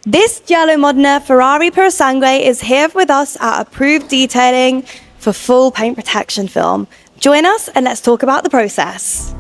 This giallo modena Ferrari Purosangue is here with us at Approved Detailing for full paint protection film. Join us and let's talk about the process.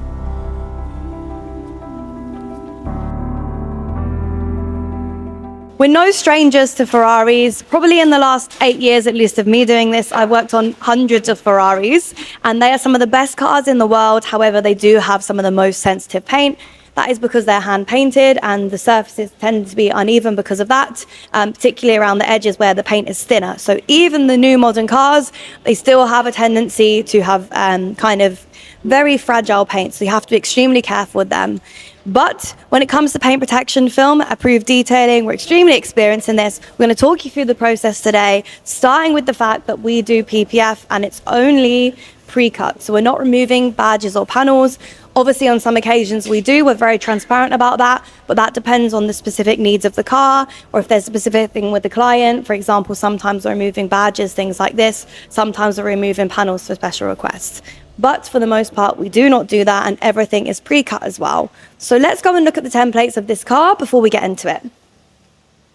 We're no strangers to Ferraris. Probably in the last 8 years, at least, of me doing this, I've worked on hundreds of Ferraris, and they are some of the best cars in the world. However, they do have some of the most sensitive paint. That is because they're hand painted and the surfaces tend to be uneven because of that, particularly around the edges where the paint is thinner. So even the new modern cars, they still have a tendency to have kind of very fragile paint. So you have to be extremely careful with them. But when it comes to paint protection film, Approved Detailing, we're extremely experienced in this. We're going to talk you through the process today, starting with the fact that we do PPF and it's only pre-cut. So we're not removing badges or panels. Obviously, on some occasions we do. We're very transparent about that, but that depends on the specific needs of the car or if there's a specific thing with the client. For example, sometimes we're removing badges, things like this. Sometimes we're removing panels for special requests. But for the most part, we do not do that, and everything is pre-cut as well. So let's go and look at the templates of this car before we get into it.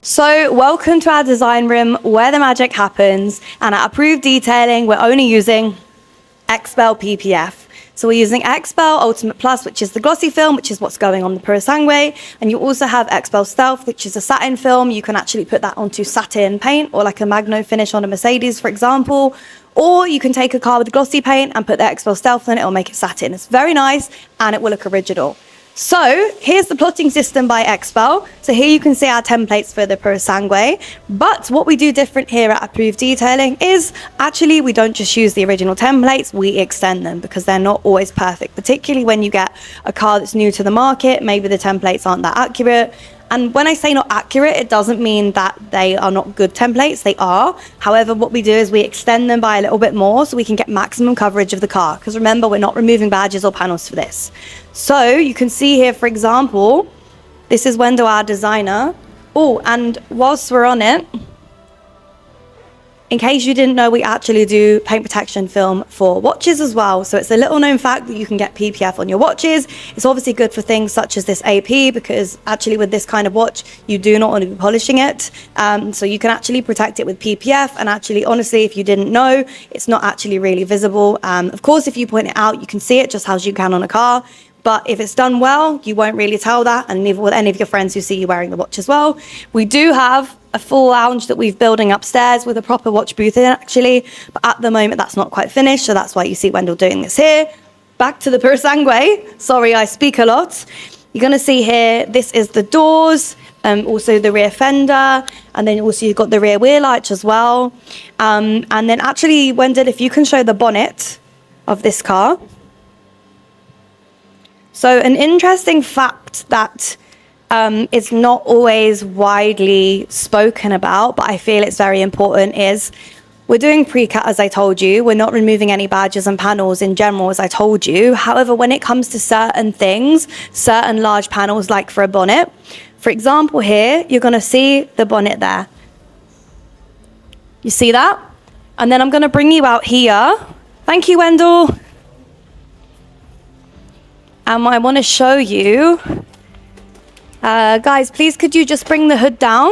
So welcome to our design room where the magic happens, and at Approved Detailing, we're only using XPEL PPF. So we're using XPEL Ultimate Plus, which is the glossy film, which is what's going on the Purosangue. And you also have XPEL Stealth, which is a satin film. You can actually put that onto satin paint or like a Magno finish on a Mercedes, for example. Or you can take a car with glossy paint and put the XPEL Stealth on it, it'll make it satin. It's very nice and it will look original. So here's the plotting system by XPEL. So here you can see our templates for the Purosangue. But what we do different here at Approved Detailing is actually we don't just use the original templates, we extend them because they're not always perfect, particularly when you get a car that's new to the market. Maybe the templates aren't that accurate. And when I say not accurate, it doesn't mean that they are not good templates. They are. However, what we do is we extend them by a little bit more so we can get maximum coverage of the car. Because remember, we're not removing badges or panels for this. So you can see here, for example, this is Wendell, our designer. Oh, and whilst we're on it, in case you didn't know, we actually do paint protection film for watches as well. So it's a little known fact that you can get PPF on your watches. It's obviously good for things such as this AP, because actually with this kind of watch, you do not want to be polishing it. So you can actually protect it with PPF. And actually, honestly, if you didn't know, it's not actually really visible. Of course, if you point it out, you can see it just as you can on a car. But if it's done well, you won't really tell that, and neither will any of your friends who see you wearing the watch as well. We do have a full lounge that we're building upstairs with a proper watch booth in, actually. But at the moment, that's not quite finished, so that's why you see Wendell doing this here. Back to the Purosangue. Sorry, I speak a lot. You're going to see here, this is the doors, also the rear fender, and then also you've got the rear wheel arch as well. And then actually, Wendell, if you can show the bonnet of this car. So an interesting fact that is not always widely spoken about, but I feel it's very important, is we're doing pre-cut, as I told you. We're not removing any badges and panels in general, as I told you. However, when it comes to certain things, certain large panels, like for a bonnet, for example here, you're going to see the bonnet there. You see that? And then I'm going to bring you out here. Thank you, Wendell. And I want to show you, guys, please could you just bring the hood down?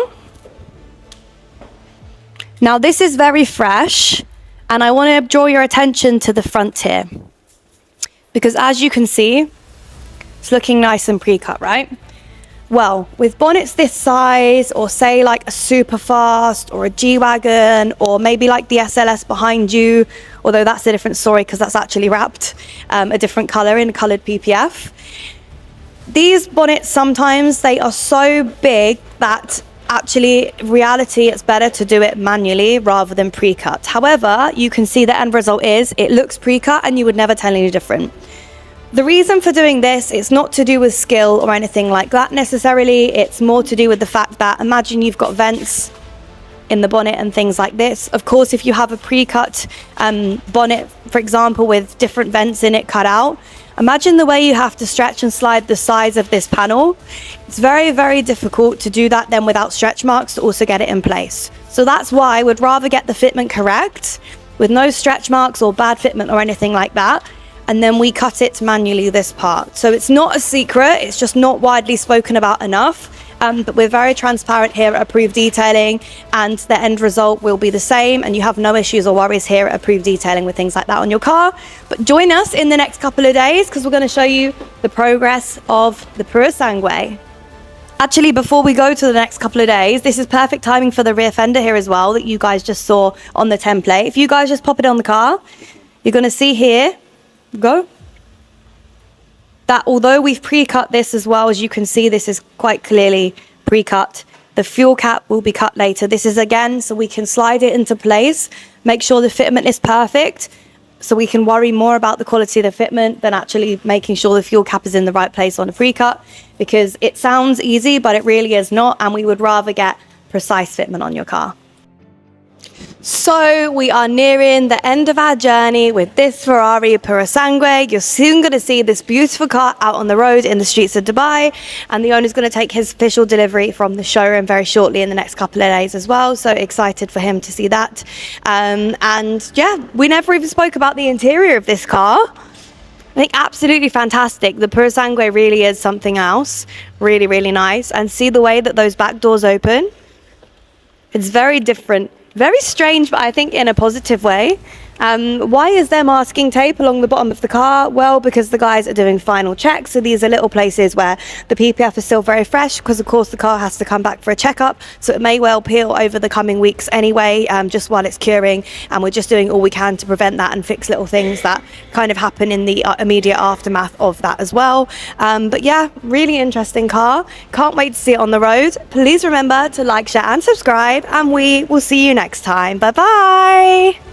Now this is very fresh, and I want to draw your attention to the front here. Because as you can see, it's looking nice and pre-cut, right? Well, with bonnets this size, or say like a Superfast or a G-Wagon, or maybe like the SLS behind you, although that's a different story because that's actually wrapped a different color in colored PPF. These bonnets, sometimes they are so big that actually in reality it's better to do it manually rather than pre-cut. However, you can see the end result is it looks pre-cut and you would never tell any different. The reason for doing this, it's not to do with skill or anything like that necessarily. It's more to do with the fact that imagine you've got vents in the bonnet and things like this. Of course, if you have a pre-cut bonnet, for example, with different vents in it cut out, imagine the way you have to stretch and slide the sides of this panel. It's very, very difficult to do that then without stretch marks to also get it in place. So that's why I would rather get the fitment correct with no stretch marks or bad fitment or anything like that. And then we cut it manually, this part. So it's not a secret, it's just not widely spoken about enough. but we're very transparent here at Approved Detailing, and the end result will be the same, and you have no issues or worries here at Approved Detailing with things like that on your car. But join us in the next couple of days because we're going to show you the progress of the Purosangue. Actually, before we go to the next couple of days, this is perfect timing for the rear fender here as well that you guys just saw on the template. If you guys just pop it on the car, you're going to see here, that although we've pre-cut this as well, as you can see, this is quite clearly pre-cut. The fuel cap will be cut later. This is again so we can slide it into place, make sure the fitment is perfect, so we can worry more about the quality of the fitment than actually making sure the fuel cap is in the right place on a pre-cut, because it sounds easy, but it really is not, and we would rather get precise fitment on your car. So we are nearing the end of our journey with this Ferrari Purosangue. You're soon going to see this beautiful car out on the road in the streets of Dubai, and the owner's going to take his official delivery from the showroom very shortly in the next couple of days as well. So excited for him to see that. And yeah, we never even spoke about the interior of this car. I think absolutely fantastic. The Purosangue really is something else. Really, really nice. And see the way that those back doors open? It's very different. Very strange, but I think in a positive way. Why is there masking tape along the bottom of the car? Well, because the guys are doing final checks. So these are little places where the PPF is still very fresh, because of course the car has to come back for a checkup. So it may well peel over the coming weeks anyway, just while it's curing. And we're just doing all we can to prevent that and fix little things that kind of happen in the immediate aftermath of that as well. But yeah, really interesting car. Can't wait to see it on the road. Please remember to like, share and subscribe, and we will see you next time. Bye bye.